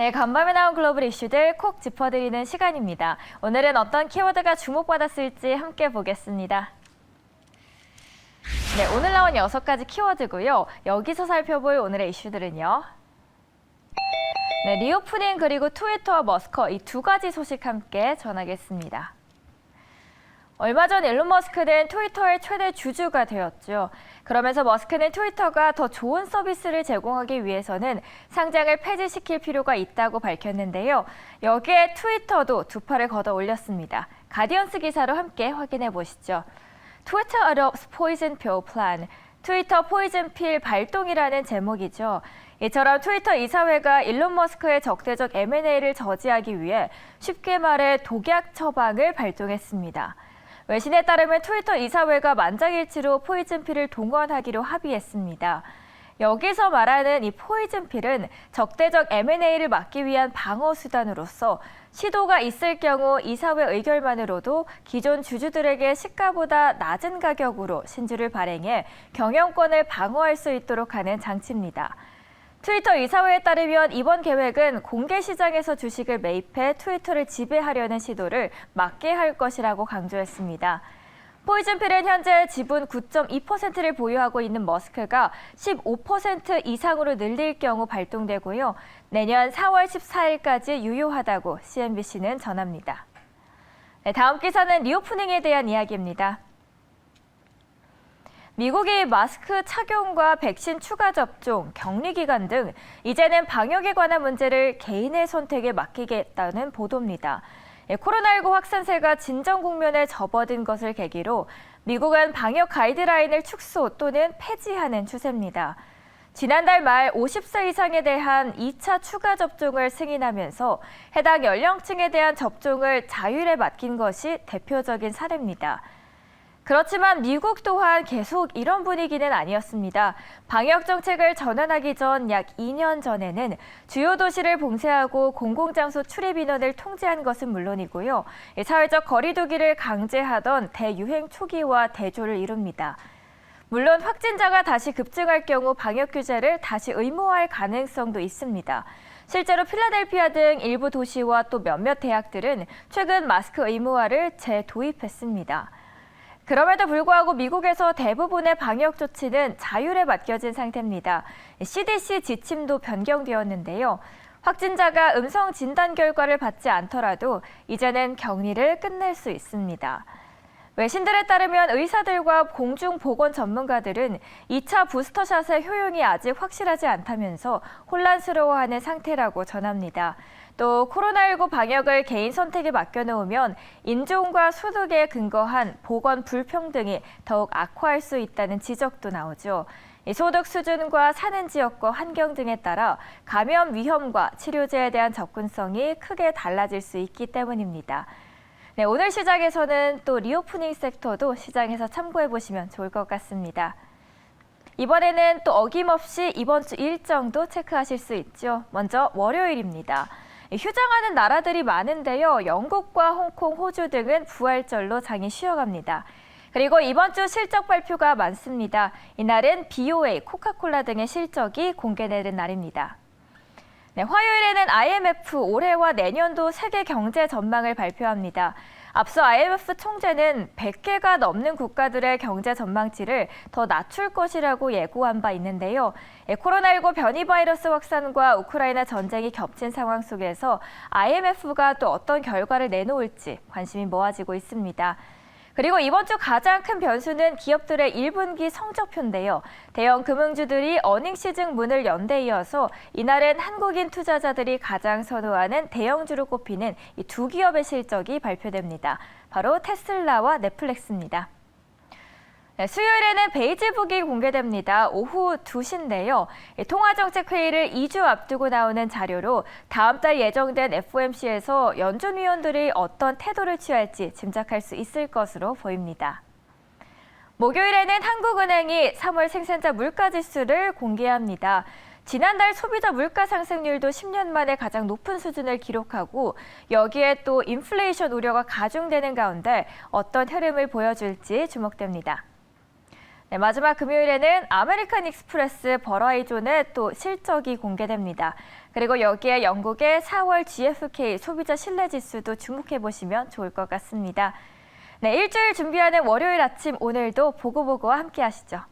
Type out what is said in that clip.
네, 간밤에 나온 글로벌 이슈들 콕 짚어드리는 시간입니다. 오늘은 어떤 키워드가 주목받았을지 함께 보겠습니다. 네, 오늘 나온 6가지 키워드고요. 여기서 살펴볼 오늘의 이슈들은요. 네, 리오프닝 그리고 트위터와 머스커 이 2가지 소식 함께 전하겠습니다. 얼마 전 일론 머스크는 트위터의 최대 주주가 되었죠. 그러면서 머스크는 트위터가 더 좋은 서비스를 제공하기 위해서는 상장을 폐지시킬 필요가 있다고 밝혔는데요. 여기에 트위터도 두 팔을 걷어 올렸습니다. 가디언스 기사로 함께 확인해 보시죠. Twitter adopts poison pill plan. 트위터 포이즌 필 발동이라는 제목이죠. 이처럼 트위터 이사회가 일론 머스크의 적대적 M&A를 저지하기 위해 쉽게 말해 독약 처방을 발동했습니다. 외신에 따르면 트위터 이사회가 만장일치로 포이즌필을 동원하기로 합의했습니다. 여기서 말하는 이 포이즌필은 적대적 M&A를 막기 위한 방어 수단으로서 시도가 있을 경우 이사회 의결만으로도 기존 주주들에게 시가보다 낮은 가격으로 신주를 발행해 경영권을 방어할 수 있도록 하는 장치입니다. 트위터 이사회에 따르면 이번 계획은 공개 시장에서 주식을 매입해 트위터를 지배하려는 시도를 막게 할 것이라고 강조했습니다. 포이즌필은 현재 지분 9.2%를 보유하고 있는 머스크가 15% 이상으로 늘릴 경우 발동되고요. 내년 4월 14일까지 유효하다고 CNBC는 전합니다. 네, 다음 기사는 리오프닝에 대한 이야기입니다. 미국이 마스크 착용과 백신 추가 접종, 격리 기간 등 이제는 방역에 관한 문제를 개인의 선택에 맡기겠다는 보도입니다. 코로나19 확산세가 진정 국면에 접어든 것을 계기로 미국은 방역 가이드라인을 축소 또는 폐지하는 추세입니다. 지난달 말 50세 이상에 대한 2차 추가 접종을 승인하면서 해당 연령층에 대한 접종을 자율에 맡긴 것이 대표적인 사례입니다. 그렇지만 미국 또한 계속 이런 분위기는 아니었습니다. 방역 정책을 전환하기 전 약 2년 전에는 주요 도시를 봉쇄하고 공공장소 출입 인원을 통제한 것은 물론이고요. 사회적 거리 두기를 강제하던 대유행 초기와 대조를 이룹니다. 물론 확진자가 다시 급증할 경우 방역 규제를 다시 의무화할 가능성도 있습니다. 실제로 필라델피아 등 일부 도시와 또 몇몇 대학들은 최근 마스크 의무화를 재도입했습니다. 그럼에도 불구하고 미국에서 대부분의 방역 조치는 자율에 맡겨진 상태입니다. CDC 지침도 변경되었는데요. 확진자가 음성 진단 결과를 받지 않더라도 이제는 격리를 끝낼 수 있습니다. 외신들에 따르면 의사들과 공중보건 전문가들은 2차 부스터샷의 효용이 아직 확실하지 않다면서 혼란스러워하는 상태라고 전합니다. 또 코로나19 방역을 개인 선택에 맡겨놓으면 인종과 소득에 근거한 보건 불평등이 더욱 악화할 수 있다는 지적도 나오죠. 소득 수준과 사는 지역과 환경 등에 따라 감염 위험과 치료제에 대한 접근성이 크게 달라질 수 있기 때문입니다. 네, 오늘 시장에서는 또 리오프닝 섹터도 시장에서 참고해보시면 좋을 것 같습니다. 이번에는 또 어김없이 이번 주 일정도 체크하실 수 있죠. 먼저 월요일입니다. 휴장하는 나라들이 많은데요. 영국과 홍콩, 호주 등은 부활절로 장이 쉬어갑니다. 그리고 이번 주 실적 발표가 많습니다. 이날은 BOA, 코카콜라 등의 실적이 공개되는 날입니다. 네, 화요일에는 IMF 올해와 내년도 세계 경제 전망을 발표합니다. 앞서 IMF 총재는 100개가 넘는 국가들의 경제 전망치를 더 낮출 것이라고 예고한 바 있는데요. 코로나19 변이 바이러스 확산과 우크라이나 전쟁이 겹친 상황 속에서 IMF가 또 어떤 결과를 내놓을지 관심이 모아지고 있습니다. 그리고 이번 주 가장 큰 변수는 기업들의 1분기 성적표인데요. 대형 금융주들이 어닝 시즌 문을 연 데 이어서 이날은 한국인 투자자들이 가장 선호하는 대형주로 꼽히는 이 두 기업의 실적이 발표됩니다. 바로 테슬라와 넷플릭스입니다. 네, 수요일에는 베이지북이 공개됩니다. 오후 2시인데요. 통화정책회의를 2주 앞두고 나오는 자료로 다음 달 예정된 FOMC에서 연준위원들이 어떤 태도를 취할지 짐작할 수 있을 것으로 보입니다. 목요일에는 한국은행이 3월 생산자 물가지수를 공개합니다. 지난달 소비자 물가 상승률도 10년 만에 가장 높은 수준을 기록하고 여기에 또 인플레이션 우려가 가중되는 가운데 어떤 흐름을 보여줄지 주목됩니다. 네, 마지막 금요일에는 아메리칸 익스프레스 버라이존의 또 실적이 공개됩니다. 그리고 여기에 영국의 4월 GfK 소비자 신뢰지수도 주목해 보시면 좋을 것 같습니다. 네, 일주일 준비하는 월요일 아침 오늘도 보고보고와 함께 하시죠.